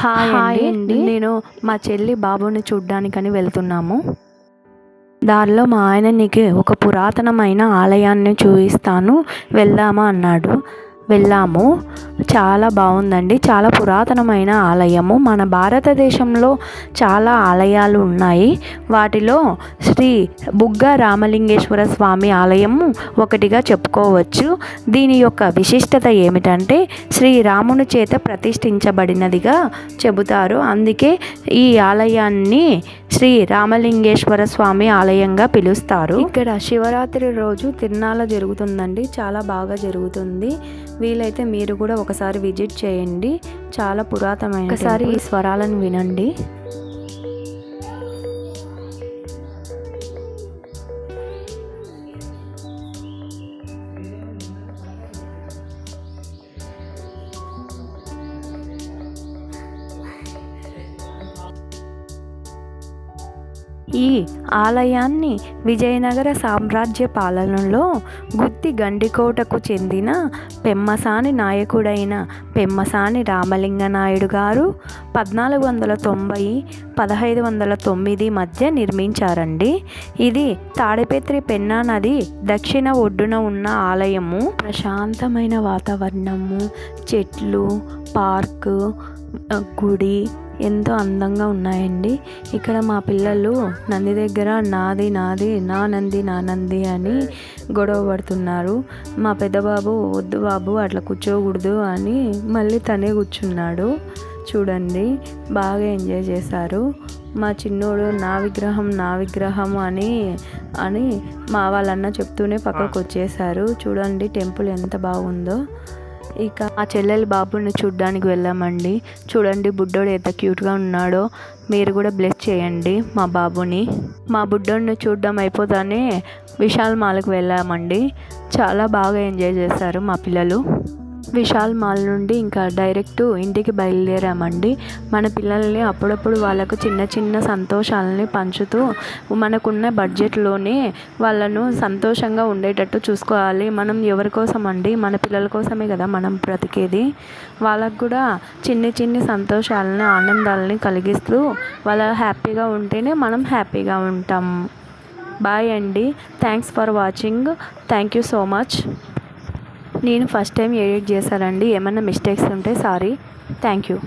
Hi అండి. నేను మా చెల్లి బాబుని చూడ్డానికని వెళ్తున్నాము. దారిలో మా ఆయన నీకు ఒక పురాతనమైన ఆలయాన్ని చూపిస్తాను, వెళ్దామా అన్నాడు. వెళ్ళాము. చాలా బాగుందండి. చాలా పురాతనమైన ఆలయము. మన భారతదేశంలో చాలా ఆలయాలు ఉన్నాయి. వాటిలో శ్రీ బుగ్గ రామలింగేశ్వర స్వామి ఆలయము ఒకటిగా చెప్పుకోవచ్చు. దీని యొక్క విశిష్టత ఏమిటంటే శ్రీరాముని చేత ప్రతిష్ఠించబడినదిగా చెబుతారు. అందుకే ఈ ఆలయాన్ని శ్రీ రామలింగేశ్వర స్వామి ఆలయంగా పిలుస్తారు. ఇక్కడ శివరాత్రి రోజు తిరునాళ్ళ జరుగుతుందండి. చాలా బాగా జరుగుతుంది. వీలైతే మీరు కూడా ఒకసారి విజిట్ చేయండి. చాలా పురాతనమైన. ఒకసారి ఈ స్వరాలను వినండి. ఈ ఆలయాన్ని విజయనగర సామ్రాజ్య పాలనలో గుత్తి గండికోటకు చెందిన పెమ్మసాని నాయకుడైన పెమ్మసాని రామలింగ నాయుడు గారు 1490-1509 మధ్య నిర్మించారండి. ఇది తాడిపత్రి పెన్నా నది దక్షిణ ఒడ్డున ఉన్న ఆలయము. ప్రశాంతమైన వాతావరణము, చెట్లు, పార్కు, గుడి ఎంతో అందంగా ఉన్నాయండి. ఇక్కడ మా పిల్లలు నంది దగ్గర నాది నాది నా నంది నా నంది అని గొడవ పడుతున్నారు. మా పెద్దబాబు వద్దు బాబు అట్లా కూర్చోకూడదు అని మళ్ళీ తనే కూర్చున్నాడు. చూడండి, బాగా ఎంజాయ్ చేశారు. మా చిన్నోడు నా విగ్రహం అని మా వాళ్ళన్న చెప్తూనే పక్కకు వచ్చేసారు. చూడండి టెంపుల్ ఎంత బాగుందో. ఇక మా చెల్లెలు బాబుని చూడ్డానికి వెళ్ళామండి. చూడండి బుడ్డోడు ఎంత క్యూట్గా ఉన్నాడో. మీరు కూడా బ్లెస్ చేయండి మా బాబుని. మా బుడ్డోడిని చూడడం అయిపోతానే విశాల్ మాల్కి వెళ్ళామండి. చాలా బాగా ఎంజాయ్ చేశారు మా పిల్లలు. విశాల్ మాల్ నుండి ఇంకా డైరెక్ట్ ఇంటికి బయలుదేరామండి. మన పిల్లల్ని అప్పుడప్పుడు వాళ్ళకు చిన్న చిన్న సంతోషాలని పంచుతూ మనకున్న బడ్జెట్లోనే వాళ్ళను సంతోషంగా ఉండేటట్టు చూసుకోవాలి. మనం ఎవరి కోసం అండి? మన పిల్లల కోసమే కదా మనం బ్రతికేది. వాళ్ళకు కూడా చిన్ని చిన్ని సంతోషాలని, ఆనందాలని కలిగిస్తూ వాళ్ళ హ్యాపీగా ఉంటేనే మనం హ్యాపీగా ఉంటాం. బాయ్ అండి. Thanks for watching. Thank you so much. నేను ఫస్ట్ టైం ఎడిట్ చేశానండి. ఏమైనా మిస్టేక్స్ ఉంటే సారీ. Thank you.